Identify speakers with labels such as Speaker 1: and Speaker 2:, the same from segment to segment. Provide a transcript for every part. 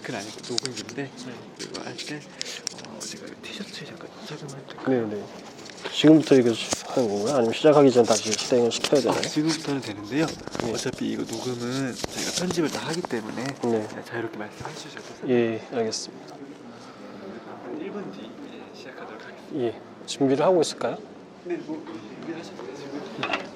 Speaker 1: 그건 아니고 녹음기인데 이거 할 때 제가 티셔츠에 잠깐 착용할 때
Speaker 2: 네네. 지금부터 이거 하는 건가요? 아니면 시작하기 전 다시 실행을 시켜야 되나요?
Speaker 1: 지금부터는 되는데요. 어차피 이거 녹음은 저희가 편집을 다 하기 때문에
Speaker 2: 네.
Speaker 1: 자유롭게 말씀해 주셔도
Speaker 2: 예, 알겠습니다.
Speaker 1: 1분 뒤 시작하도록 하겠습니다.
Speaker 2: 예, 준비를 하고 있을까요?
Speaker 1: 네, 뭐 준비하셔도 되시고요.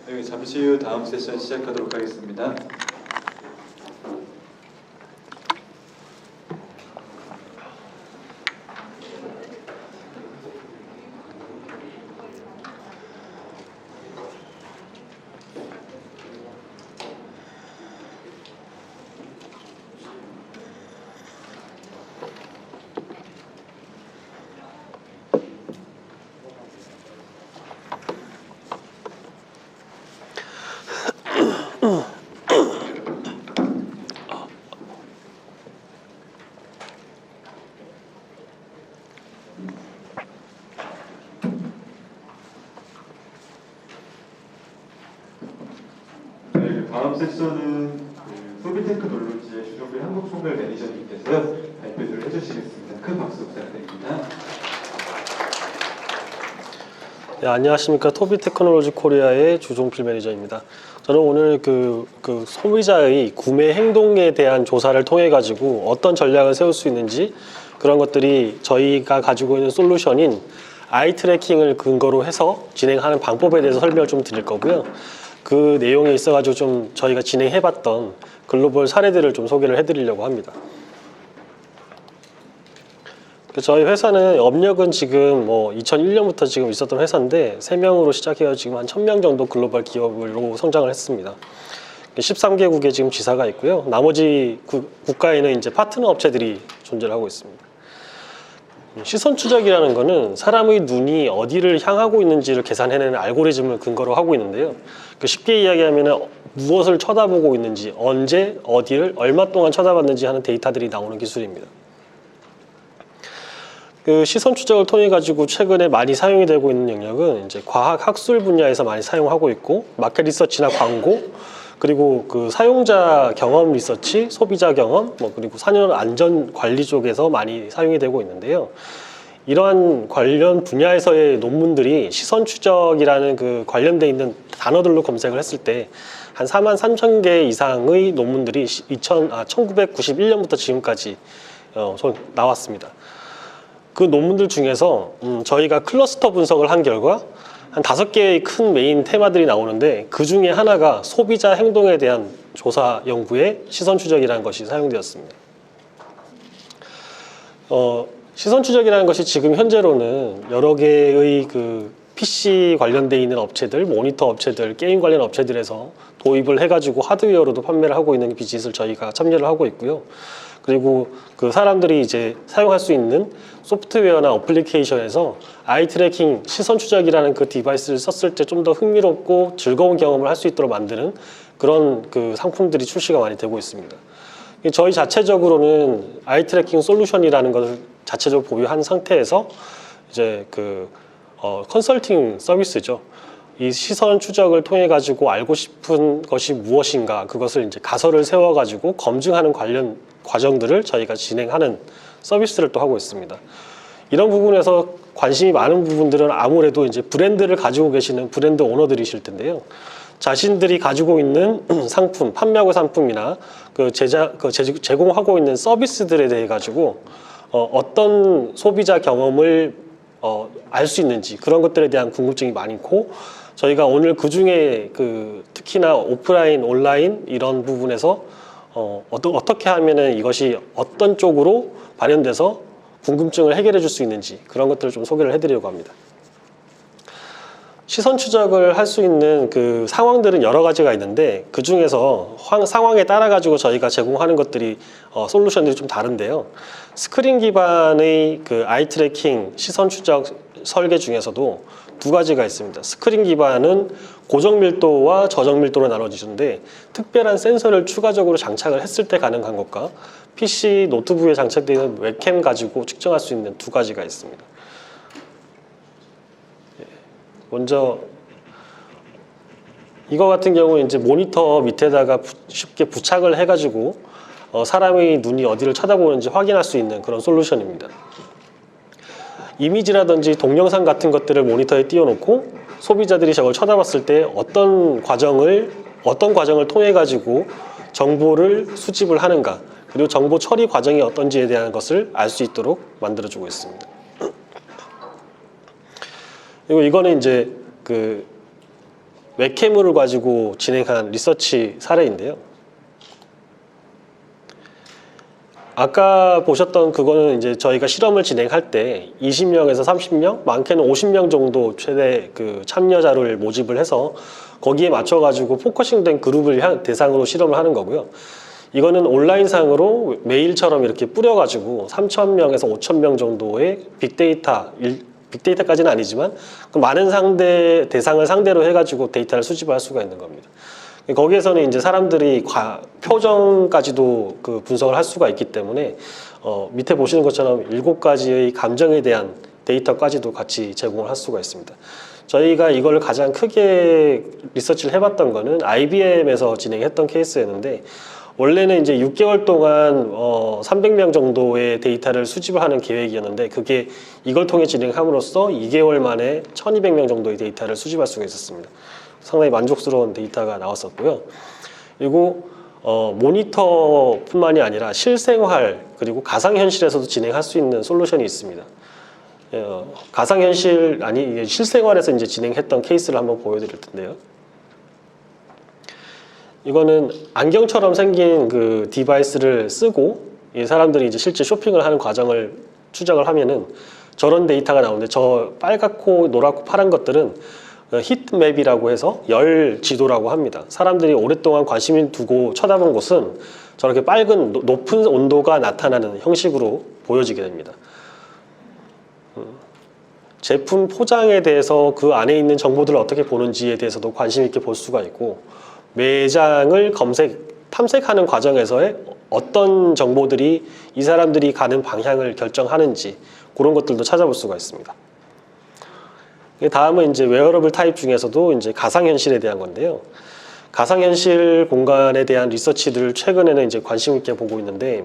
Speaker 3: 네, 잠시 후 다음 세션 시작하도록 하겠습니다. 네, 다음 세션은 소비테크놀로지의 주종필 한국총괄 매니저님께서 발표를 해주시겠습니다. 큰 박수 부탁드립니다.
Speaker 2: 네, 안녕하십니까. 토비테크놀로지 코리아의 주종필 매니저입니다. 저는 오늘 그 소비자의 구매 행동에 대한 조사를 통해 가지고 어떤 전략을 세울 수 있는지 그런 것들이 저희가 가지고 있는 솔루션인 아이 트래킹을 근거로 해서 진행하는 방법에 대해서 설명을 좀 드릴 거고요. 그 내용에 있어 가지고 좀 저희가 진행해 봤던 글로벌 사례들을 좀 소개를 해 드리려고 합니다. 저희 회사는 업력은 지금 2001년부터 지금 있었던 회사인데 3명으로 시작해서 지금 한 1000명 정도 글로벌 기업으로 성장을 했습니다. 13개국에 지금 지사가 있고요. 나머지 국가에는 이제 파트너 업체들이 존재를 하고 있습니다. 시선 추적이라는 거는 사람의 눈이 어디를 향하고 있는지를 계산해내는 알고리즘을 근거로 하고 있는데요. 쉽게 이야기하면 무엇을 쳐다보고 있는지, 언제, 어디를, 얼마 동안 쳐다봤는지 하는 데이터들이 나오는 기술입니다. 그 시선 추적을 통해 가지고 최근에 많이 사용이 되고 있는 영역은 이제 과학 학술 분야에서 많이 사용하고 있고, 마켓 리서치나 광고, 그리고 그 사용자 경험 리서치, 소비자 경험, 그리고 산업 안전 관리 쪽에서 많이 사용이 되고 있는데요. 이러한 관련 분야에서의 논문들이 시선 추적이라는 그 관련돼 있는 단어들로 검색을 했을 때 한 43,000개 이상의 논문들이 1991년부터 지금까지 나왔습니다. 그 논문들 중에서 저희가 클러스터 분석을 한 결과 한 5개의 큰 메인 테마들이 나오는데 그 중에 하나가 소비자 행동에 대한 조사 연구에 시선 추적이라는 것이 사용되었습니다. 시선 추적이라는 것이 지금 현재로는 여러 개의 그 PC 관련돼 있는 업체들, 모니터 업체들, 게임 관련 업체들에서 도입을 해가지고 하드웨어로도 판매를 하고 있는 비즈니스를 저희가 참여를 하고 있고요. 그리고 그 사람들이 이제 사용할 수 있는 소프트웨어나 어플리케이션에서 아이 트래킹, 시선 추적이라는 그 디바이스를 썼을 때 좀 더 흥미롭고 즐거운 경험을 할 수 있도록 만드는 그런 그 상품들이 출시가 많이 되고 있습니다. 저희 자체적으로는 아이 트래킹 솔루션이라는 것을 자체적으로 보유한 상태에서 이제 그 컨설팅 서비스죠. 이 시선 추적을 통해 가지고 알고 싶은 것이 무엇인가 그것을 이제 가설을 세워 가지고 검증하는 관련 과정들을 저희가 진행하는 서비스를 또 하고 있습니다. 이런 부분에서 관심이 많은 부분들은 아무래도 이제 브랜드를 가지고 계시는 브랜드 오너들이실 텐데요. 자신들이 가지고 있는 상품, 판매하고 상품이나 제공하고 있는 서비스들에 대해 가지고 어떤 소비자 경험을 알 수 있는지 그런 것들에 대한 궁금증이 많고 저희가 오늘 그 중에 특히나 오프라인, 온라인 이런 부분에서 어떻게 하면은 이것이 어떤 쪽으로 발현돼서 궁금증을 해결해 줄 수 있는지 그런 것들을 좀 소개를 해드리려고 합니다. 시선 추적을 할 수 있는 그 상황들은 여러 가지가 있는데 그 중에서 상황에 따라 가지고 저희가 제공하는 것들이 솔루션들이 좀 다른데요. 스크린 기반의 그 아이 트래킹 시선 추적 설계 중에서도 두 가지가 있습니다. 스크린 기반은 고정 밀도와 저정 밀도로 나눠지는데 특별한 센서를 추가적으로 장착을 했을 때 가능한 것과 PC 노트북에 장착되어 있는 웹캠 가지고 측정할 수 있는 두 가지가 있습니다. 먼저 이거 같은 경우 이제 모니터 밑에다가 쉽게 부착을 해가지고 사람의 눈이 어디를 쳐다보는지 확인할 수 있는 그런 솔루션입니다. 이미지라든지 동영상 같은 것들을 모니터에 띄워놓고 소비자들이 저걸 쳐다봤을 때 어떤 과정을 통해 가지고 정보를 수집을 하는가, 그리고 정보 처리 과정이 어떤지에 대한 것을 알 수 있도록 만들어주고 있습니다. 그리고 이거는 이제 그 웹캠을 가지고 진행한 리서치 사례인데요. 아까 보셨던 그거는 이제 저희가 실험을 진행할 때 20명에서 30명, 많게는 50명 정도 최대 그 참여자를 모집을 해서 거기에 맞춰가지고 포커싱된 그룹을 대상으로 실험을 하는 거고요. 이거는 온라인상으로 메일처럼 이렇게 뿌려가지고 3,000명에서 5,000명 정도의 빅데이터까지는 아니지만 그 많은 대상을 상대로 해가지고 데이터를 수집할 수가 있는 겁니다. 거기에서는 이제 사람들이 표정까지도 그 분석을 할 수가 있기 때문에 밑에 보시는 것처럼 7가지의 감정에 대한 데이터까지도 같이 제공을 할 수가 있습니다. 저희가 이걸 가장 크게 리서치를 해봤던 거는 IBM에서 진행했던 케이스였는데, 원래는 이제 6개월 동안 300명 정도의 데이터를 수집을 하는 계획이었는데, 그게 이걸 통해 진행함으로써 2개월 만에 1200명 정도의 데이터를 수집할 수가 있었습니다. 상당히 만족스러운 데이터가 나왔었고요. 그리고 모니터뿐만이 아니라 실생활 그리고 가상현실에서도 진행할 수 있는 솔루션이 있습니다. 가상현실 이게 실생활에서 이제 진행했던 케이스를 한번 보여드릴 텐데요. 이거는 안경처럼 생긴 그 디바이스를 쓰고 이 사람들이 이제 실제 쇼핑을 하는 과정을 추적을 하면은 저런 데이터가 나오는데, 저 빨갛고 노랗고 파란 것들은 히트맵이라고 해서 열 지도라고 합니다. 사람들이 오랫동안 관심을 두고 쳐다본 곳은 저렇게 빨간 높은 온도가 나타나는 형식으로 보여지게 됩니다. 제품 포장에 대해서 그 안에 있는 정보들을 어떻게 보는지에 대해서도 관심 있게 볼 수가 있고, 매장을 탐색하는 과정에서의 어떤 정보들이 이 사람들이 가는 방향을 결정하는지 그런 것들도 찾아볼 수가 있습니다. 다음은 이제 웨어러블 타입 중에서도 이제 가상현실에 대한 건데요. 가상현실 공간에 대한 리서치를 최근에는 이제 관심 있게 보고 있는데,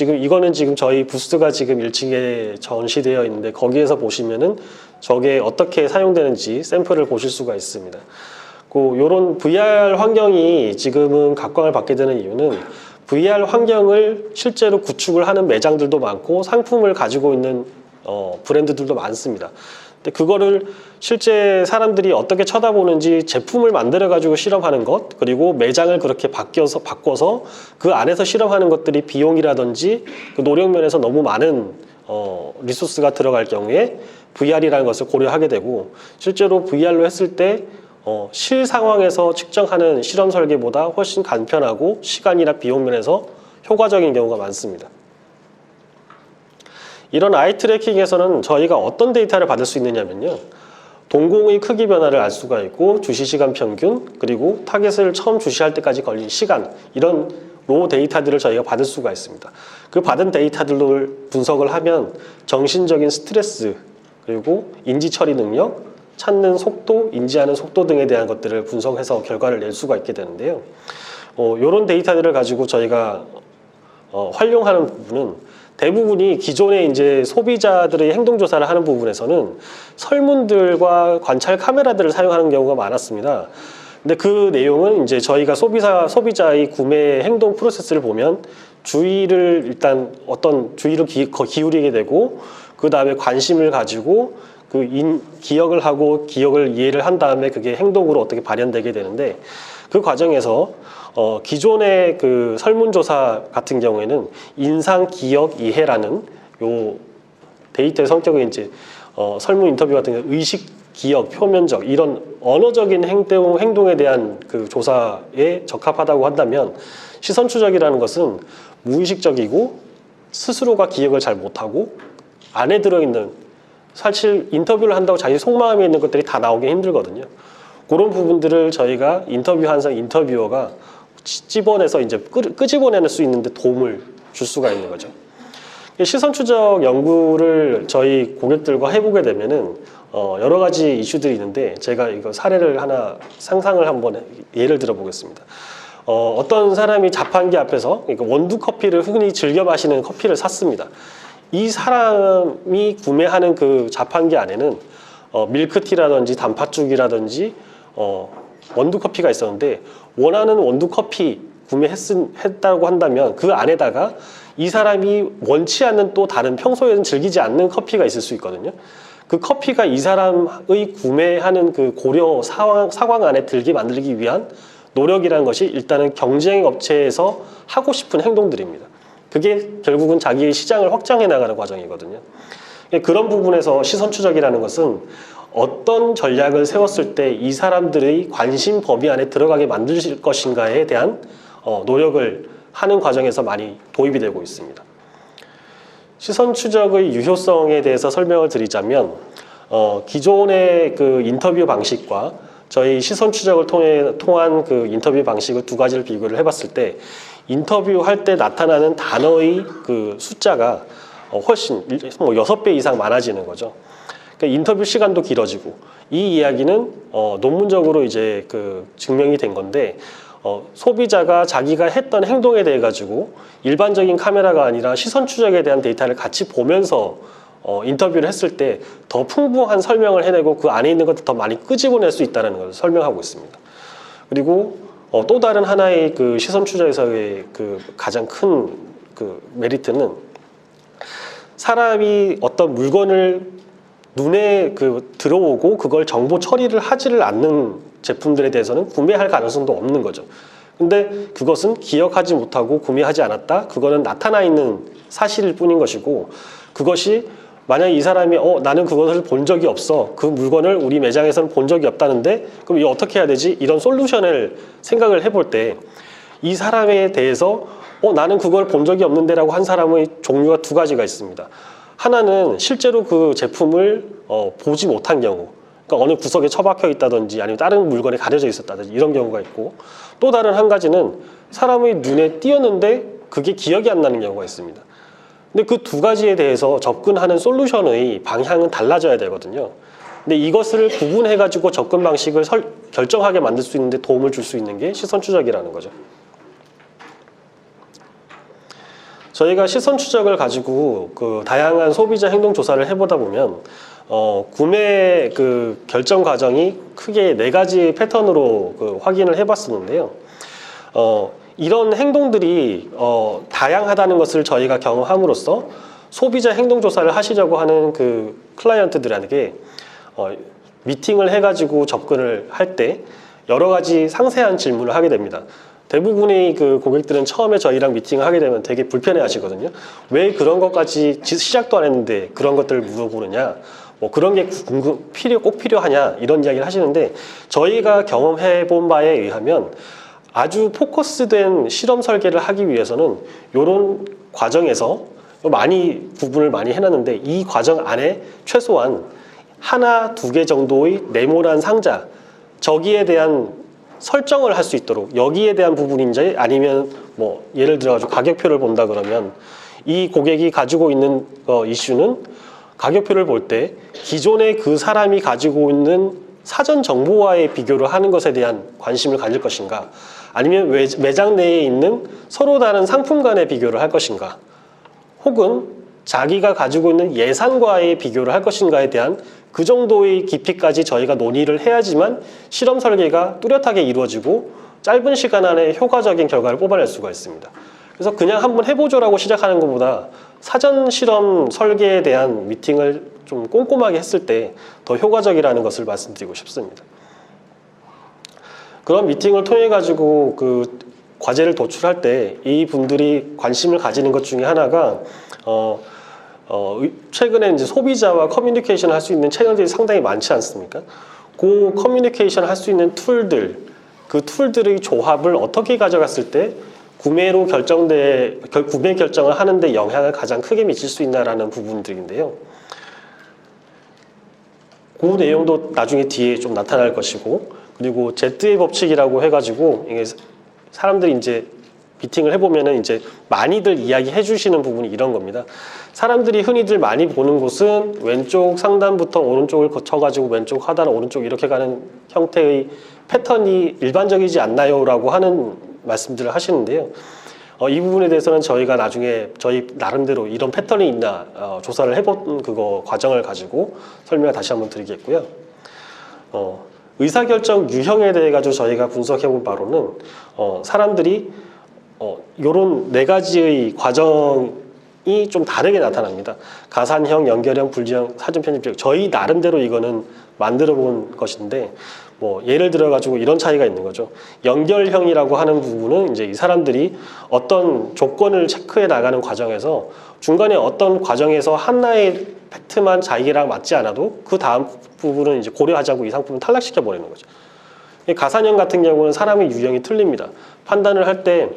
Speaker 2: 이거는 지금 저희 부스가 지금 1층에 전시되어 있는데, 거기에서 보시면은 저게 어떻게 사용되는지 샘플을 보실 수가 있습니다. 요런 VR 환경이 지금은 각광을 받게 되는 이유는 VR 환경을 실제로 구축을 하는 매장들도 많고 상품을 가지고 있는 브랜드들도 많습니다. 근데 그거를 실제 사람들이 어떻게 쳐다보는지 제품을 만들어 가지고 실험하는 것, 그리고 매장을 그렇게 바꿔서 그 안에서 실험하는 것들이 비용이라든지 그 노력면에서 너무 많은 리소스가 들어갈 경우에 VR이라는 것을 고려하게 되고, 실제로 VR로 했을 때 실 상황에서 측정하는 실험 설계보다 훨씬 간편하고 시간이나 비용 면에서 효과적인 경우가 많습니다. 이런 아이 트래킹에서는 저희가 어떤 데이터를 받을 수 있느냐면요, 동공의 크기 변화를 알 수가 있고, 주시시간 평균, 그리고 타겟을 처음 주시할 때까지 걸린 시간, 이런 로 데이터들을 저희가 받을 수가 있습니다. 그 받은 데이터들을 분석을 하면 정신적인 스트레스, 그리고 인지 처리 능력, 찾는 속도, 인지하는 속도 등에 대한 것들을 분석해서 결과를 낼 수가 있게 되는데요. 이런 데이터들을 가지고 저희가 활용하는 부분은 대부분이 기존에 이제 소비자들의 행동 조사를 하는 부분에서는 설문들과 관찰 카메라들을 사용하는 경우가 많았습니다. 근데 그 내용은 이제 저희가 소비자의 구매 행동 프로세스를 보면 주의를 기울이게 되고, 그 다음에 관심을 가지고 기억을 하고 기억을 이해를 한 다음에 그게 행동으로 어떻게 발현되게 되는데, 그 과정에서 기존의 그 설문조사 같은 경우에는 인상, 기억, 이해라는 요 데이터의 성격이 이제 설문 인터뷰 같은 경우 의식, 기억, 표면적 이런 언어적인 행동에 대한 그 조사에 적합하다고 한다면, 시선 추적이라는 것은 무의식적이고 스스로가 기억을 잘 못하고 안에 들어있는, 사실 인터뷰를 한다고 자기 속마음에 있는 것들이 다 나오기 힘들거든요. 그런 부분들을 저희가 인터뷰어가 찝어내서 이제 끄집어낼 수 있는데 도움을 줄 수가 있는 거죠. 시선 추적 연구를 저희 고객들과 해보게 되면은 여러 가지 이슈들이 있는데 제가 이거 사례를 하나 상상을 한번 예를 들어 보겠습니다. 어떤 사람이 자판기 앞에서 원두 커피를 흔히 즐겨 마시는 커피를 샀습니다. 이 사람이 구매하는 그 자판기 안에는 밀크티라든지 단팥죽이라든지 원두 커피가 있었는데 원하는 원두 커피 구매했다고 한다면 그 안에다가 이 사람이 원치 않는 또 다른 평소에는 즐기지 않는 커피가 있을 수 있거든요. 그 커피가 이 사람의 구매하는 그 고려 사광 안에 들게 만들기 위한 노력이라는 것이 일단은 경쟁 업체에서 하고 싶은 행동들입니다. 그게 결국은 자기의 시장을 확장해 나가는 과정이거든요. 그런 부분에서 시선 추적이라는 것은 어떤 전략을 세웠을 때 이 사람들의 관심 범위 안에 들어가게 만들 것인가에 대한 노력을 하는 과정에서 많이 도입이 되고 있습니다. 시선 추적의 유효성에 대해서 설명을 드리자면 기존의 그 인터뷰 방식과 저희 시선 추적을 통한 그 인터뷰 방식을 두 가지를 비교를 해봤을 때 인터뷰할 때 나타나는 단어의 그 숫자가 훨씬 뭐 6배 이상 많아지는 거죠. 그러니까 인터뷰 시간도 길어지고 이 이야기는 논문적으로 이제 그 증명이 된 건데 소비자가 자기가 했던 행동에 대해 가지고 일반적인 카메라가 아니라 시선 추적에 대한 데이터를 같이 보면서 인터뷰를 했을 때 더 풍부한 설명을 해내고 그 안에 있는 것을 더 많이 끄집어낼 수 있다는 것을 설명하고 있습니다. 그리고 또 다른 하나의 그 시선 추적에서의 그 가장 큰 그 메리트는 사람이 어떤 물건을 눈에 그 들어오고 그걸 정보 처리를 하지를 않는 제품들에 대해서는 구매할 가능성도 없는 거죠. 근데 그것은 기억하지 못하고 구매하지 않았다. 그거는 나타나 있는 사실일 뿐인 것이고 그것이 만약 이 사람이 나는 그것을 본 적이 없어. 그 물건을 우리 매장에서는 본 적이 없다는데 그럼 이거 어떻게 해야 되지? 이런 솔루션을 생각을 해볼 때 이 사람에 대해서 나는 그걸 본 적이 없는데 라고 한 사람의 종류가 두 가지가 있습니다. 하나는 실제로 그 제품을 보지 못한 경우, 그러니까 어느 구석에 처박혀 있다든지 아니면 다른 물건에 가려져 있었다든지 이런 경우가 있고 또 다른 한 가지는 사람의 눈에 띄었는데 그게 기억이 안 나는 경우가 있습니다. 근데 그 두 가지에 대해서 접근하는 솔루션의 방향은 달라져야 되거든요. 근데 이것을 구분해가지고 접근 방식을 결정하게 만들 수 있는데 도움을 줄 수 있는 게 시선 추적이라는 거죠. 저희가 시선 추적을 가지고 그 다양한 소비자 행동 조사를 해보다 보면 구매 그 결정 과정이 크게 4가지 패턴으로 그 확인을 해봤었는데요. 이런 행동들이 다양하다는 것을 저희가 경험함으로써 소비자 행동 조사를 하시려고 하는 그 클라이언트들에게 미팅을 해가지고 접근을 할 때 여러 가지 상세한 질문을 하게 됩니다. 대부분의 그 고객들은 처음에 저희랑 미팅을 하게 되면 되게 불편해 하시거든요. 왜 그런 것까지 시작도 안 했는데 그런 것들을 물어보느냐, 뭐 그런 게 꼭 필요하냐 이런 이야기를 하시는데 저희가 경험해 본 바에 의하면 아주 포커스된 실험 설계를 하기 위해서는 이런 과정에서 많이 구분을 많이 해놨는데 이 과정 안에 최소한 하나, 2개 정도의 네모난 상자 저기에 대한 설정을 할 수 있도록 여기에 대한 부분인지 아니면 뭐 예를 들어 가지고 가격표를 본다 그러면 이 고객이 가지고 있는 이슈는 가격표를 볼 때 기존에 그 사람이 가지고 있는 사전 정보와의 비교를 하는 것에 대한 관심을 가질 것인가 아니면 매장 내에 있는 서로 다른 상품 간의 비교를 할 것인가 혹은 자기가 가지고 있는 예산과의 비교를 할 것인가에 대한 그 정도의 깊이까지 저희가 논의를 해야지만 실험 설계가 뚜렷하게 이루어지고 짧은 시간 안에 효과적인 결과를 뽑아낼 수가 있습니다. 그래서 그냥 한번 해보죠라고 시작하는 것보다 사전 실험 설계에 대한 미팅을 좀 꼼꼼하게 했을 때 더 효과적이라는 것을 말씀드리고 싶습니다. 그런 미팅을 통해 가지고 그 과제를 도출할 때 이 분들이 관심을 가지는 것 중에 하나가 최근에 이제 소비자와 커뮤니케이션을 할 수 있는 채널들이 상당히 많지 않습니까? 그 커뮤니케이션을 할 수 있는 툴들, 그 툴들의 조합을 어떻게 가져갔을 때 구매 결정을 하는데 영향을 가장 크게 미칠 수 있나라는 부분들인데요. 그 내용도 나중에 뒤에 좀 나타날 것이고, 그리고 Z의 법칙이라고 해가지고 이게 사람들이 이제 미팅을 해보면은 이제 많이들 이야기해 주시는 부분이 이런 겁니다. 사람들이 흔히들 많이 보는 곳은 왼쪽 상단부터 오른쪽을 거쳐가지고 왼쪽 하단 오른쪽 이렇게 가는 형태의 패턴이 일반적이지 않나요? 라고 하는 말씀들을 하시는데요. 이 부분에 대해서는 저희가 나중에 저희 나름대로 이런 패턴이 있나 조사를 해본 그거 과정을 가지고 설명을 다시 한번 드리겠고요. 의사결정 유형에 대해 가지고 저희가 분석해본 바로는 사람들이 요런 네 가지의 과정이 좀 다르게 나타납니다. 가산형, 연결형, 분리형, 사전 편집형. 저희 나름대로 이거는 만들어 본 것인데 뭐 예를 들어 가지고 이런 차이가 있는 거죠. 연결형이라고 하는 부분은 이제 이 사람들이 어떤 조건을 체크해 나가는 과정에서 중간에 어떤 과정에서 하나의 팩트만 자기랑 맞지 않아도 그 다음 부분은 이제 고려하지 않고 이 상품을 탈락시켜 버리는 거죠. 가산형 같은 경우는 사람의 유형이 틀립니다. 판단을 할 때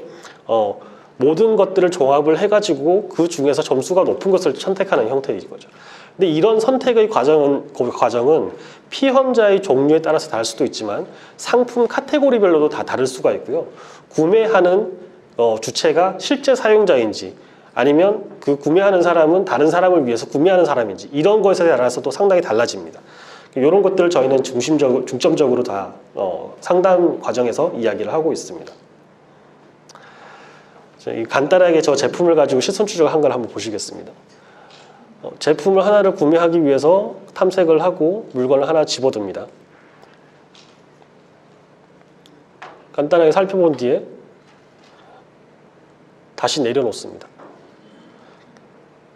Speaker 2: 모든 것들을 종합을 해가지고 그 중에서 점수가 높은 것을 선택하는 형태인 거죠. 근데 이런 선택의 과정은 피험자의 종류에 따라서 다를 수도 있지만 상품 카테고리별로도 다 다를 수가 있고요. 구매하는 주체가 실제 사용자인지 아니면 그 구매하는 사람은 다른 사람을 위해서 구매하는 사람인지 이런 것에 따라서도 상당히 달라집니다. 이런 것들을 저희는 중점적으로 다 상담 과정에서 이야기를 하고 있습니다. 간단하게 저 제품을 가지고 시선 추적을 한 걸 한번 보시겠습니다. 제품을 하나를 구매하기 위해서 탐색을 하고 물건을 하나 집어듭니다. 간단하게 살펴본 뒤에 다시 내려놓습니다.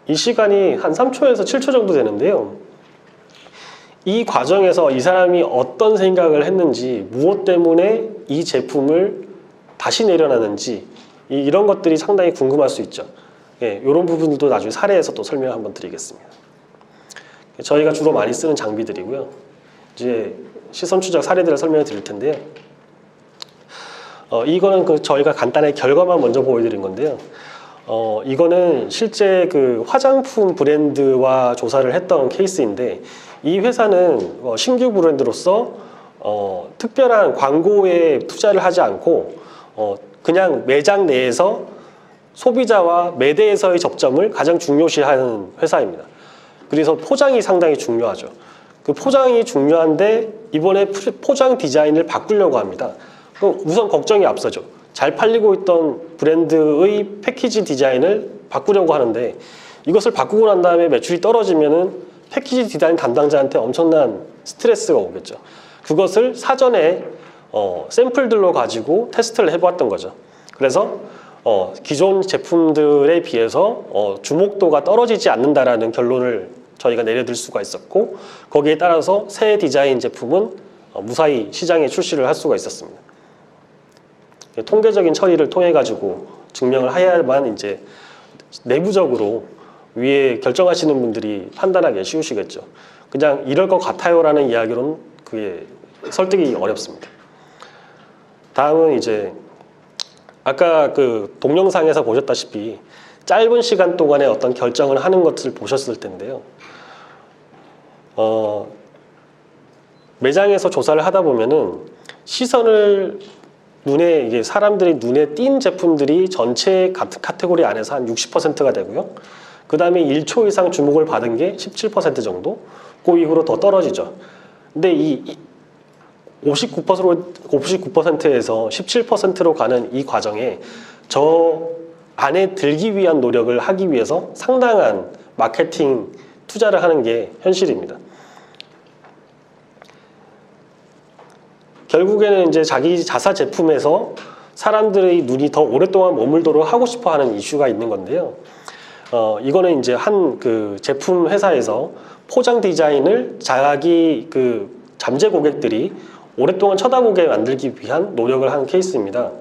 Speaker 2: 이 시간이 한 3초에서 7초 정도 되는데요. 이 과정에서 이 사람이 어떤 생각을 했는지, 무엇 때문에 이 제품을 다시 내려놨는지 이런 것들이 상당히 궁금할 수 있죠. 예, 이런 부분들도 나중에 사례에서 또 설명을 한번 드리겠습니다. 저희가 주로 많이 쓰는 장비들이고요. 이제 시선 추적 사례들을 설명해 드릴 텐데요. 이거는 저희가 간단하게 결과만 먼저 보여드린 건데요. 이거는 실제 그 화장품 브랜드와 조사를 했던 케이스인데 이 회사는 신규 브랜드로서 특별한 광고에 투자를 하지 않고 그냥 매장 내에서 소비자와 매대에서의 접점을 가장 중요시하는 회사입니다. 그래서 포장이 상당히 중요하죠. 그 포장이 중요한데 이번에 포장 디자인을 바꾸려고 합니다. 그럼 우선 걱정이 앞서죠. 잘 팔리고 있던 브랜드의 패키지 디자인을 바꾸려고 하는데 이것을 바꾸고 난 다음에 매출이 떨어지면은 패키지 디자인 담당자한테 엄청난 스트레스가 오겠죠. 그것을 사전에 샘플들로 가지고 테스트를 해보았던 거죠. 그래서 기존 제품들에 비해서 주목도가 떨어지지 않는다라는 결론을 저희가 내려들 수가 있었고 거기에 따라서 새 디자인 제품은 무사히 시장에 출시를 할 수가 있었습니다. 통계적인 처리를 통해 가지고 증명을 해야만 이제 내부적으로 위에 결정하시는 분들이 판단하기 쉬우시겠죠. 그냥 이럴 것 같아요라는 이야기로는 그게 설득이 어렵습니다. 다음은 이제 아까 그 동영상에서 보셨다시피 짧은 시간 동안에 어떤 결정을 하는 것을 보셨을 텐데요. 매장에서 조사를 하다 보면은 시선을 이게 사람들이 눈에 띈 제품들이 전체 카테고리 안에서 한 60%가 되고요. 그 다음에 1초 이상 주목을 받은 게 17% 정도, 그 이후로 더 떨어지죠. 근데 이 59%에서 17%로 가는 이 과정에 저 안에 들기 위한 노력을 하기 위해서 상당한 마케팅 투자를 하는 게 현실입니다. 결국에는 이제 자기 자사 제품에서 사람들의 눈이 더 오랫동안 머물도록 하고 싶어 하는 이슈가 있는 건데요. 이거는 이제 한 그 제품 회사에서 포장 디자인을 자기 그 잠재 고객들이 오랫동안 쳐다보게 만들기 위한 노력을 한 케이스입니다.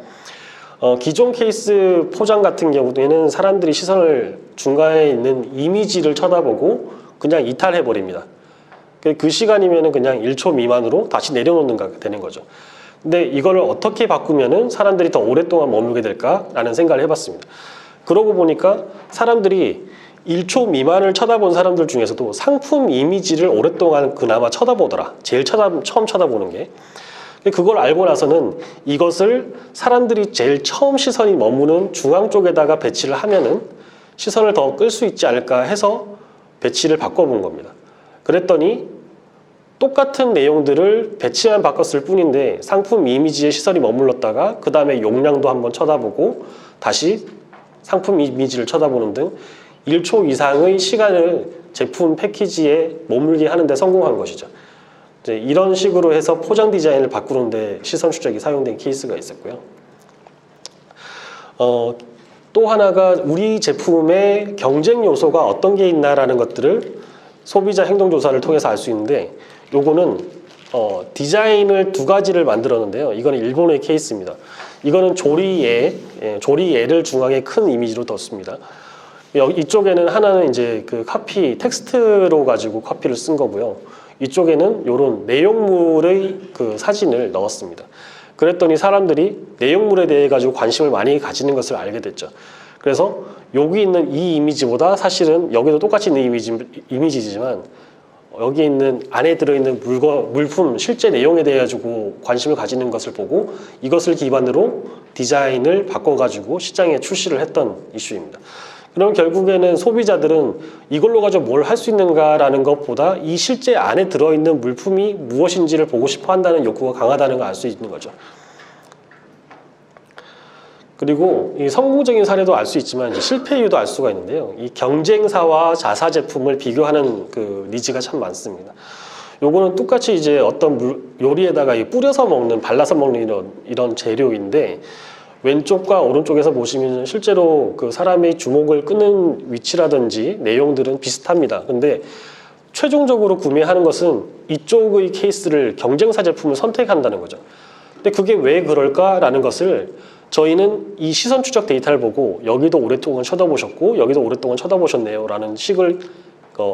Speaker 2: 기존 케이스 포장 같은 경우에는 사람들이 시선을 중간에 있는 이미지를 쳐다보고 그냥 이탈해 버립니다. 그 시간이면은 그냥 1초 미만으로 다시 내려놓는 되는 거죠. 근데 이거를 어떻게 바꾸면은 사람들이 더 오랫동안 머물게 될까라는 생각을 해봤습니다. 그러고 보니까 사람들이 1초 미만을 쳐다본 사람들 중에서도 상품 이미지를 오랫동안 그나마 쳐다보더라. 제일 처음 쳐다보는 게. 그걸 알고 나서는 이것을 사람들이 제일 처음 시선이 머무는 중앙 쪽에다가 배치를 하면은 시선을 더 끌 수 있지 않을까 해서 배치를 바꿔본 겁니다. 그랬더니 똑같은 내용들을 배치만 바꿨을 뿐인데 상품 이미지에 시선이 머물렀다가 그 다음에 용량도 한번 쳐다보고 다시 상품 이미지를 쳐다보는 등 1초 이상의 시간을 제품 패키지에 머물게 하는 데 성공한 것이죠. 이제 이런 식으로 해서 포장 디자인을 바꾸는데 시선 추적이 사용된 케이스가 있었고요. 또 하나가 우리 제품의 경쟁 요소가 어떤 게 있나라는 것들을 소비자 행동 조사를 통해서 알 수 있는데, 요거는 디자인을 두 가지를 만들었는데요. 이거는 일본의 케이스입니다. 이거는 조리예를 중앙에 큰 이미지로 뒀습니다. 이쪽에는 하나는 이제 그 카피 텍스트로 가지고 카피를 쓴 거고요. 이쪽에는 이런 내용물의 그 사진을 넣었습니다. 그랬더니 사람들이 내용물에 대해 가지고 관심을 많이 가지는 것을 알게 됐죠. 그래서 여기 있는 이 이미지보다 사실은 여기도 똑같이 있는 이미지지만 여기 있는 안에 들어있는 물품 실제 내용에 대해 가지고 관심을 가지는 것을 보고 이것을 기반으로 디자인을 바꿔가지고 시장에 출시를 했던 이슈입니다. 그럼 결국에는 소비자들은 이걸로 가지고 뭘 할 수 있는가라는 것보다 이 실제 안에 들어있는 물품이 무엇인지를 보고 싶어 한다는 욕구가 강하다는 걸 알 수 있는 거죠. 그리고 이 성공적인 사례도 알 수 있지만 이제 실패 이유도 알 수가 있는데요. 이 경쟁사와 자사 제품을 비교하는 그 니즈가 참 많습니다. 요거는 똑같이 이제 어떤 요리에다가 뿌려서 먹는, 발라서 먹는 이런 재료인데, 왼쪽과 오른쪽에서 보시면 실제로 그 사람의 주목을 끄는 위치라든지 내용들은 비슷합니다. 근데 최종적으로 구매하는 것은 이쪽의 케이스를 경쟁사 제품을 선택한다는 거죠. 근데 그게 왜 그럴까라는 것을 저희는 이 시선 추적 데이터를 보고 여기도 오랫동안 쳐다보셨고 여기도 오랫동안 쳐다보셨네요 라는 식을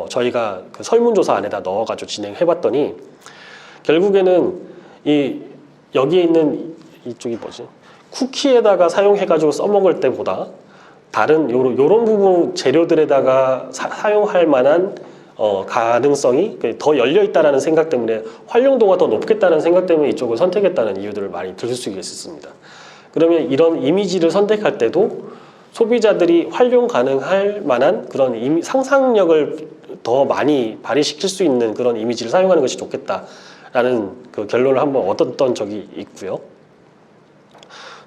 Speaker 2: 저희가 그 설문조사 안에다 넣어가지고 진행해 봤더니, 결국에는 여기에 있는 이쪽이 뭐지? 쿠키에다가 사용해가지고 써먹을 때보다 다른 요런 부분 재료들에다가 사용할 만한 가능성이 더 열려있다는 생각 때문에, 활용도가 더 높겠다는 생각 때문에 이쪽을 선택했다는 이유들을 많이 들을 수 있습니다. 그러면 이런 이미지를 선택할 때도 소비자들이 활용 가능할 만한 그런 상상력을 더 많이 발휘시킬 수 있는 그런 이미지를 사용하는 것이 좋겠다라는 그 결론을 한번 얻었던 적이 있고요.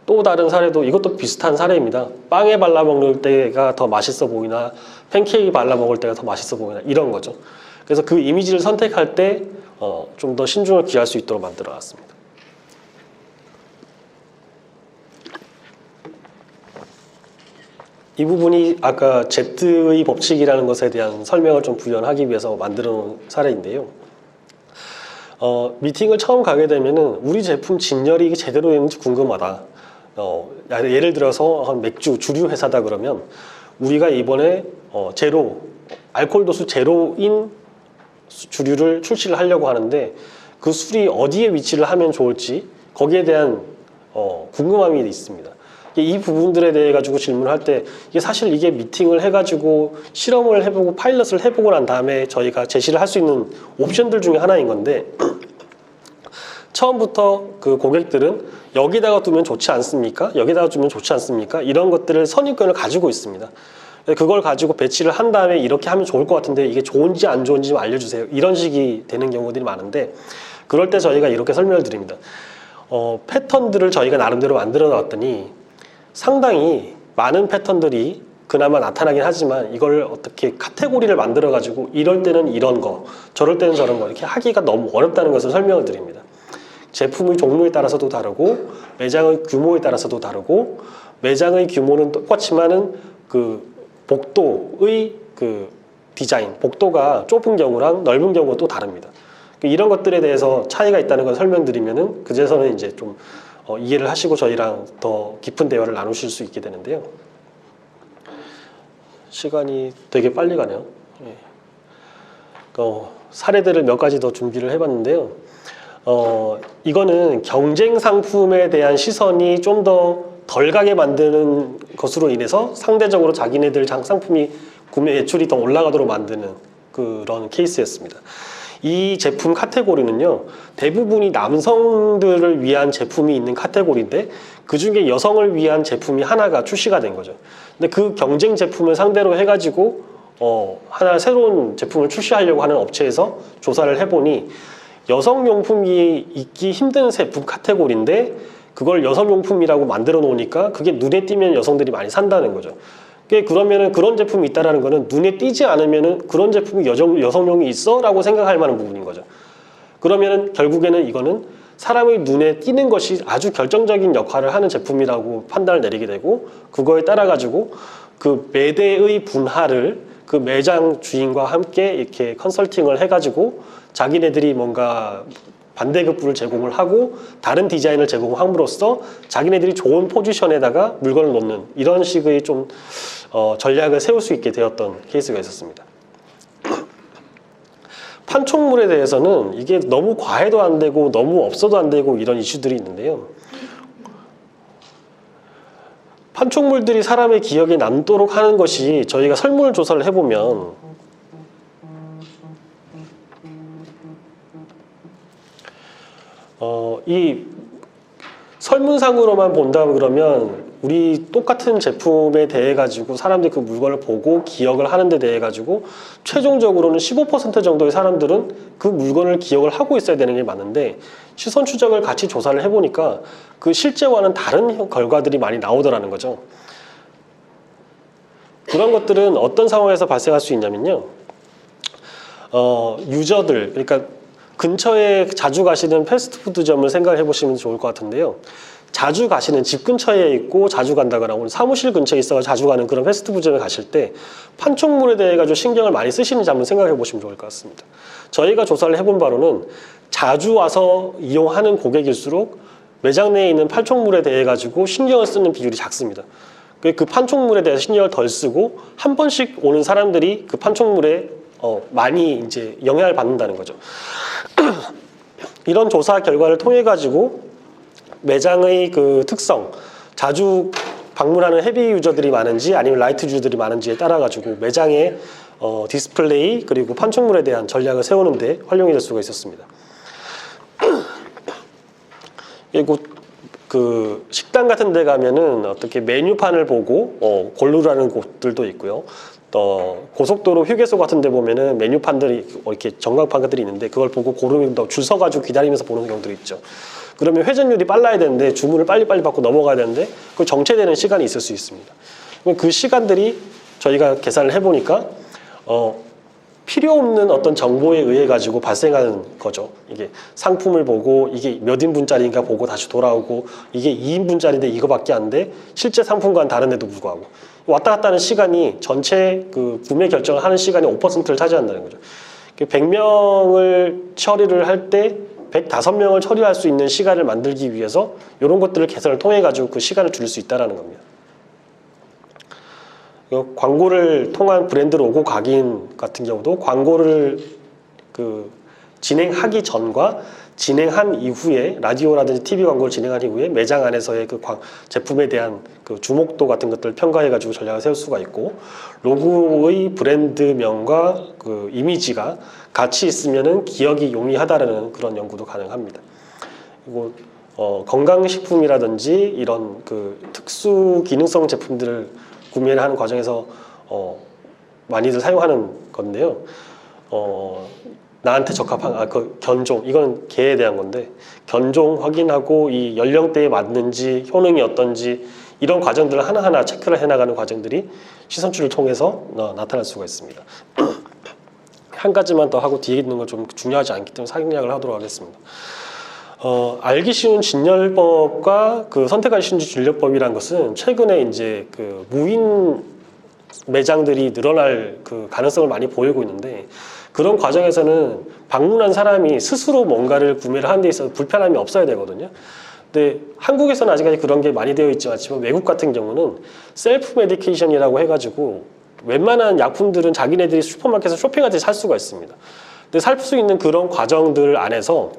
Speaker 2: 또 다른 사례도 이것도 비슷한 사례입니다. 빵에 발라 먹을 때가 더 맛있어 보이나 팬케이크 발라 먹을 때가 더 맛있어 보이나 이런 거죠. 그래서 그 이미지를 선택할 때 좀 더 신중을 기할 수 있도록 만들어 놨습니다. 이 부분이 아까 Z의 법칙이라는 것에 대한 설명을 좀 부연하기 위해서 만들어 놓은 사례인데요. 미팅을 처음 가게 되면은 우리 제품 진열이 제대로 되는지 궁금하다. 예를 들어서 한 맥주 주류 회사다 그러면 우리가 이번에 알코올 도수 제로인 주류를 출시를 하려고 하는데 그 술이 어디에 위치를 하면 좋을지 거기에 대한 궁금함이 있습니다. 이 부분들에 대해 가지고 질문을 할 때 사실 이게 미팅을 해가지고 실험을 해보고 파일럿을 해보고 난 다음에 저희가 제시를 할 수 있는 옵션들 중에 하나인 건데, 처음부터 그 고객들은 여기다가 두면 좋지 않습니까? 여기다가 두면 좋지 않습니까? 이런 것들을 선입견을 가지고 있습니다. 그걸 가지고 배치를 한 다음에 이렇게 하면 좋을 것 같은데 이게 좋은지 안 좋은지 좀 알려주세요. 이런 식이 되는 경우들이 많은데, 그럴 때 저희가 이렇게 설명을 드립니다. 패턴들을 저희가 나름대로 만들어 놨더니 상당히 많은 패턴들이 그나마 나타나긴 하지만 이걸 어떻게 카테고리를 만들어 가지고 이럴 때는 이런 거, 저럴 때는 저런 거 이렇게 하기가 너무 어렵다는 것을 설명을 드립니다. 제품의 종류에 따라서도 다르고 매장의 규모에 따라서도 다르고, 매장의 규모는 똑같지만은 그 복도의 그 디자인, 복도가 좁은 경우랑 넓은 경우가 또 다릅니다. 이런 것들에 대해서 차이가 있다는 걸 설명드리면은 그제서는 이제 좀 이해를 하시고 저희랑 더 깊은 대화를 나누실 수 있게 되는데요. 시간이 되게 빨리 가네요. 사례들을 몇 가지 더 준비를 해봤는데요. 이거는 경쟁 상품에 대한 시선이 좀 더 덜 가게 만드는 것으로 인해서 상대적으로 자기네들 상품이 구매 매출이 더 올라가도록 만드는 그런 케이스였습니다. 이 제품 카테고리는요, 대부분이 남성들을 위한 제품이 있는 카테고리인데 그 중에 여성을 위한 제품이 하나가 출시가 된 거죠. 근데 그 경쟁 제품을 상대로 해가지고 하나 새로운 제품을 출시하려고 하는 업체에서 조사를 해보니 여성용품이 있기 힘든 제품 카테고리인데 그걸 여성용품이라고 만들어 놓으니까 그게 눈에 띄면 여성들이 많이 산다는 거죠. 그러면은 그런 제품이 있다라는 거는 눈에 띄지 않으면은 그런 제품이 여성용이 있어? 라고 생각할 만한 부분인 거죠. 그러면은 결국에는 이거는 사람의 눈에 띄는 것이 아주 결정적인 역할을 하는 제품이라고 판단을 내리게 되고, 그거에 따라 가지고 그 매대의 분할을 그 매장 주인과 함께 이렇게 컨설팅을 해가지고 자기네들이 뭔가 반대급부를 제공을 하고 다른 디자인을 제공함으로써 자기네들이 좋은 포지션에다가 물건을 놓는 이런 식의 좀 전략을 세울 수 있게 되었던 케이스가 있었습니다. 판촉물에 대해서는 이게 너무 과해도 안 되고 너무 없어도 안 되고 이런 이슈들이 있는데요. 판촉물들이 사람의 기억에 남도록 하는 것이 저희가 설문조사를 해보면 이 설문상으로만 본다 그러면 우리 똑같은 제품에 대해 가지고 사람들이 그 물건을 보고 기억을 하는 데 대해 가지고 최종적으로는 15% 정도의 사람들은 그 물건을 기억을 하고 있어야 되는 게 맞는데, 시선 추적을 같이 조사를 해보니까 그 실제와는 다른 결과들이 많이 나오더라는 거죠. 그런 것들은 어떤 상황에서 발생할 수 있냐면요, 유저들, 그러니까 근처에 자주 가시는 패스트푸드점을 생각해 보시면 좋을 것 같은데요. 자주 가시는, 집 근처에 있고 자주 간다거나 오늘 사무실 근처에 있어서 자주 가는 그런 패스트푸드점에 가실 때 판촉물에 대해 가지고 신경을 많이 쓰시는지 한번 생각해 보시면 좋을 것 같습니다. 저희가 조사를 해본 바로는 자주 와서 이용하는 고객일수록 매장 내에 있는 판촉물에 대해 가지고 신경을 쓰는 비율이 작습니다. 그 판촉물에 대해서 신경을 덜 쓰고 한 번씩 오는 사람들이 그 판촉물에 많이 이제 영향을 받는다는 거죠. 이런 조사 결과를 통해 가지고 매장의 그 특성, 자주 방문하는 헤비 유저들이 많은지 아니면 라이트 유저들이 많은지에 따라 가지고 매장의 디스플레이 그리고 판촉물에 대한 전략을 세우는 데 활용이 될 수가 있었습니다. 그리고 그 식당 같은 데 가면은 어떻게 메뉴판을 보고 고르라는 곳들도 있고요. 또 고속도로 휴게소 같은 데 보면은 메뉴판들이 이렇게 전광판들이 있는데 그걸 보고 고르면서 줄 서가지고 기다리면서 보는 경우들이 있죠. 그러면 회전율이 빨라야 되는데 주문을 빨리빨리 받고 넘어가야 되는데 그 정체되는 시간이 있을 수 있습니다. 그 시간들이 저희가 계산을 해보니까 필요 없는 어떤 정보에 의해 가지고 발생하는 거죠. 이게 상품을 보고 이게 몇 인분짜리인가 보고 다시 돌아오고 이게 2인분짜리인데 이거밖에 안 돼. 실제 상품과는 다른데도 불구하고 왔다 갔다 하는 시간이 전체 그 구매 결정을 하는 시간의 5%를 차지한다는 거죠. 100명을 처리를 할 때 105명을 처리할 수 있는 시간을 만들기 위해서 이런 것들을 개선을 통해 가지고 그 시간을 줄일 수 있다는 겁니다. 광고를 통한 브랜드 로고 각인 같은 경우도 광고를 그 진행하기 전과 진행한 이후에 라디오라든지 TV 광고를 진행한 이후에 매장 안에서의 그 제품에 대한 그 주목도 같은 것들을 평가해 가지고 전략을 세울 수가 있고, 로고의 브랜드명과 그 이미지가 같이 있으면은 기억이 용이하다라는 그런 연구도 가능합니다. 그리고 건강식품이라든지 이런 그 특수 기능성 제품들을 구매를 하는 과정에서 많이들 사용하는 건데요. 나한테 적합한 그 견종, 이건 개에 대한 건데 견종 확인하고 이 연령대에 맞는지 효능이 어떤지 이런 과정들을 하나하나 체크를 해나가는 과정들이 시선추를 통해서 나타날 수가 있습니다. 한 가지만 더 하고 뒤에 있는 건 좀 중요하지 않기 때문에 생략을 하도록 하겠습니다. 알기 쉬운 진열법과 그 선택하기 쉬운 진열법이란 것은 최근에 이제 그 무인 매장들이 늘어날 그 가능성을 많이 보이고 있는데, 그런 과정에서는 방문한 사람이 스스로 뭔가를 구매를 하는 데 있어서 불편함이 없어야 되거든요. 근데 한국에서는 아직까지 그런 게 많이 되어 있지 않지만 외국 같은 경우는 셀프 메디케이션이라고 해가지고 웬만한 약품들은 자기네들이 슈퍼마켓에서 쇼핑할 때 살 수가 있습니다. 근데 살 수 있는 그런 과정들 안에서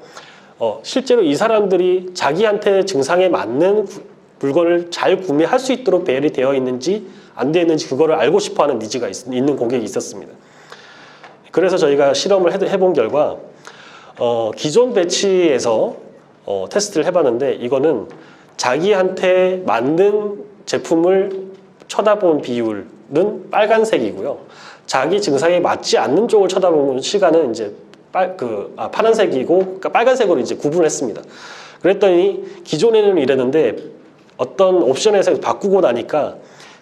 Speaker 2: 실제로 이 사람들이 자기한테 증상에 맞는 물건을 잘 구매할 수 있도록 배열이 되어 있는지 안 되어 있는지 그거를 알고 싶어하는 니즈가 있는 고객이 있었습니다. 그래서 저희가 실험을 해본 결과 기존 배치에서 테스트를 해봤는데 이거는 자기한테 맞는 제품을 쳐다본 비율은 빨간색이고요. 자기 증상에 맞지 않는 쪽을 쳐다보는 시간은 이제 파란색이고 그러니까 빨간색으로 이제 구분했습니다. 그랬더니 기존에는 이랬는데 어떤 옵션에서 바꾸고 나니까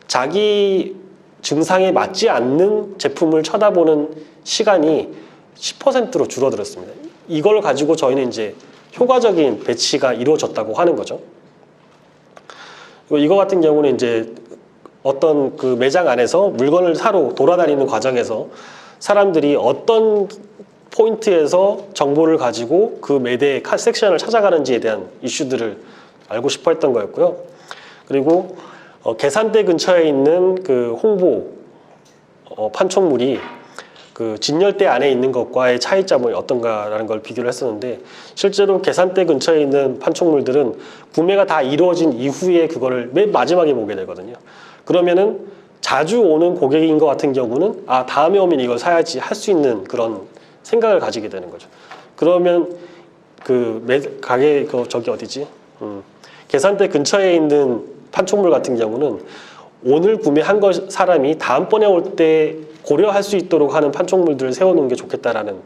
Speaker 2: 자기 증상에 맞지 않는 제품을 쳐다보는 시간이 10%로 줄어들었습니다. 이걸 가지고 저희는 이제 효과적인 배치가 이루어졌다고 하는 거죠. 이거 같은 경우는 이제 어떤 그 매장 안에서 물건을 사러 돌아다니는 과정에서 사람들이 어떤 포인트에서 정보를 가지고 그 매대 섹션을 찾아가는지에 대한 이슈들을 알고 싶어 했던 거였고요. 그리고 계산대 근처에 있는 그 홍보 판촉물이 그 진열대 안에 있는 것과의 차이점이 어떤가라는 걸 비교를 했었는데 실제로 계산대 근처에 있는 판촉물들은 구매가 다 이루어진 이후에 그거를 맨 마지막에 보게 되거든요. 그러면은 자주 오는 고객인 것 같은 경우는 다음에 오면 이걸 사야지 할 수 있는 그런 생각을 가지게 되는 거죠. 그러면 그 가게 저기 어디지? 계산대 근처에 있는 판촉물 같은 경우는 오늘 구매한 사람이 다음번에 올 때 고려할 수 있도록 하는 판촉물들을 세워놓는 게 좋겠다라는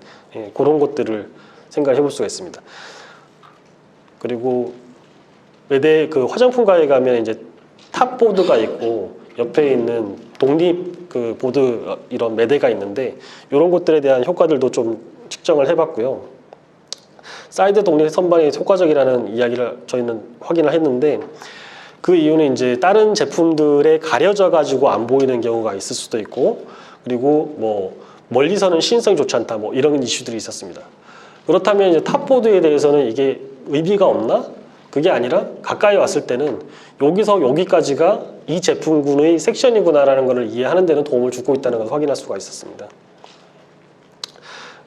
Speaker 2: 그런 것들을 생각해 볼 수가 있습니다. 그리고 매대 그 화장품가에 가면 이제 탑보드가 있고 옆에 있는 독립 그 보드 이런 매대가 있는데 이런 것들에 대한 효과들도 좀 측정을 해봤고요. 사이드 독립 선반이 효과적이라는 이야기를 저희는 확인을 했는데 그 이유는 이제 다른 제품들에 가려져 가지고 안 보이는 경우가 있을 수도 있고 그리고 뭐 멀리서는 시인성이 좋지 않다 뭐 이런 이슈들이 있었습니다. 그렇다면 이제 탑보드에 대해서는 이게 의미가 없나? 그게 아니라 가까이 왔을 때는 여기서 여기까지가 이 제품군의 섹션이구나라는 것을 이해하는 데는 도움을 주고 있다는 것을 확인할 수가 있었습니다.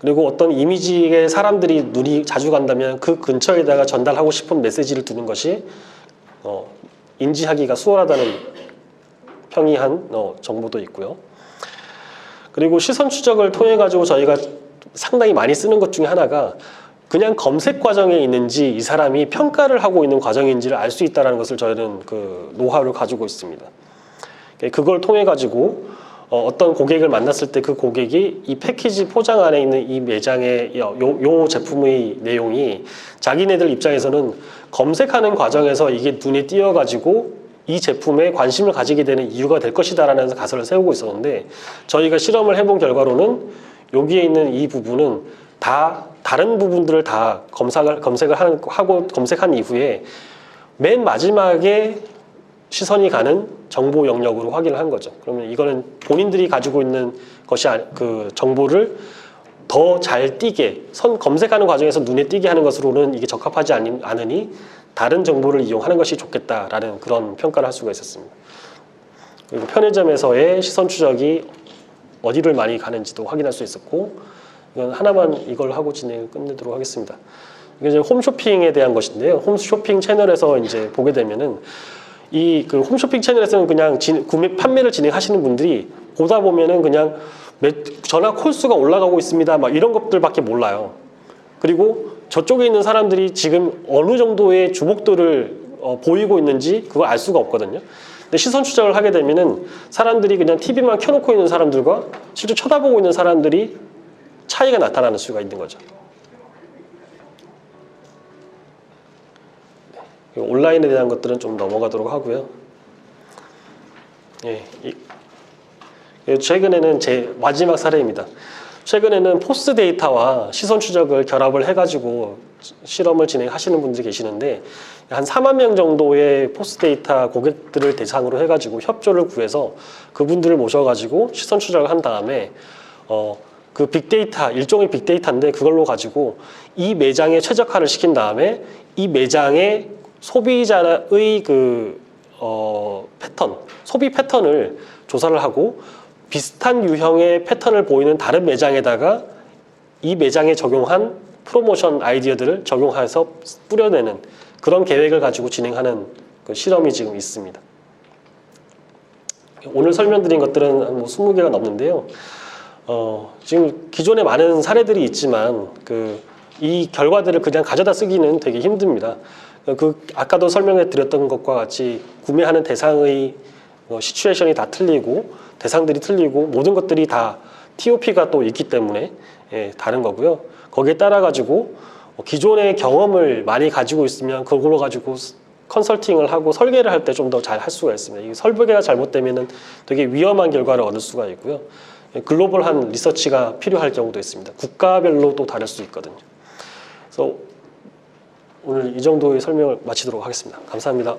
Speaker 2: 그리고 어떤 이미지에 사람들이 눈이 자주 간다면 그 근처에다가 전달하고 싶은 메시지를 두는 것이 인지하기가 수월하다는 평이한 정보도 있고요. 그리고 시선 추적을 통해 가지고 저희가 상당히 많이 쓰는 것 중에 하나가 그냥 검색 과정에 있는지 이 사람이 평가를 하고 있는 과정인지를 알 수 있다는 것을 저희는 그 노하우를 가지고 있습니다. 그걸 통해 가지고 어떤 고객을 만났을 때 그 고객이 이 패키지 포장 안에 있는 이 매장의 요 제품의 내용이 자기네들 입장에서는 검색하는 과정에서 이게 눈에 띄어가지고 이 제품에 관심을 가지게 되는 이유가 될 것이다라는 가설을 세우고 있었는데 저희가 실험을 해본 결과로는 여기에 있는 이 부분은 다른 부분들을 다 검색한 이후에 맨 마지막에 시선이 가는 정보 영역으로 확인을 한 거죠. 그러면 이거는 본인들이 가지고 있는 것이 그 정보를 더 잘 띄게 검색하는 과정에서 눈에 띄게 하는 것으로는 이게 적합하지 않으니 다른 정보를 이용하는 것이 좋겠다라는 그런 평가를 할 수가 있었습니다. 그리고 편의점에서의 시선 추적이 어디를 많이 가는지도 확인할 수 있었고 이건 하나만 이걸 하고 진행을 끝내도록 하겠습니다. 이게 이제 홈쇼핑에 대한 것인데요. 홈쇼핑 채널에서 이제 보게 되면은 이 그 홈쇼핑 채널에서는 그냥 판매를 진행하시는 분들이 보다 보면은 그냥 전화 콜수가 올라가고 있습니다. 막 이런 것들밖에 몰라요. 그리고 저쪽에 있는 사람들이 지금 어느 정도의 주목도를 보이고 있는지 그걸 알 수가 없거든요. 근데 시선 추적을 하게 되면은 사람들이 그냥 TV만 켜놓고 있는 사람들과 실제 쳐다보고 있는 사람들이 차이가 나타나는 수가 있는 거죠. 온라인에 대한 것들은 좀 넘어가도록 하고요. 최근에는 제 마지막 사례입니다. 최근에는 포스 데이터와 시선 추적을 결합을 해가지고 실험을 진행하시는 분들이 계시는데 한 4만 명 정도의 포스 데이터 고객들을 대상으로 해가지고 협조를 구해서 그분들을 모셔가지고 시선 추적을 한 다음에 그 빅데이터, 일종의 빅데이터인데 그걸로 가지고 이 매장에 최적화를 시킨 다음에 이 매장의 소비자의 패턴, 소비 패턴을 조사를 하고 비슷한 유형의 패턴을 보이는 다른 매장에다가 이 매장에 적용한 프로모션 아이디어들을 적용해서 뿌려내는 그런 계획을 가지고 진행하는 그 실험이 지금 있습니다. 오늘 설명드린 것들은 한 20개가 넘는데요. 지금 기존에 많은 사례들이 있지만 이 결과들을 그냥 가져다 쓰기는 되게 힘듭니다. 그 아까도 설명해 드렸던 것과 같이 구매하는 대상의 시츄에이션이 다 틀리고 대상들이 틀리고 모든 것들이 다 TOP가 또 있기 때문에 다른 거고요. 거기에 따라 가지고 기존의 경험을 많이 가지고 있으면 그걸로 가지고 컨설팅을 하고 설계를 할 때 좀 더 잘 할 수가 있습니다. 이 설계가 잘못되면은 되게 위험한 결과를 얻을 수가 있고요. 글로벌한 리서치가 필요할 경우도 있습니다. 국가별로 또 다를 수 있거든요. 그래서 오늘 이 정도의 설명을 마치도록 하겠습니다. 감사합니다.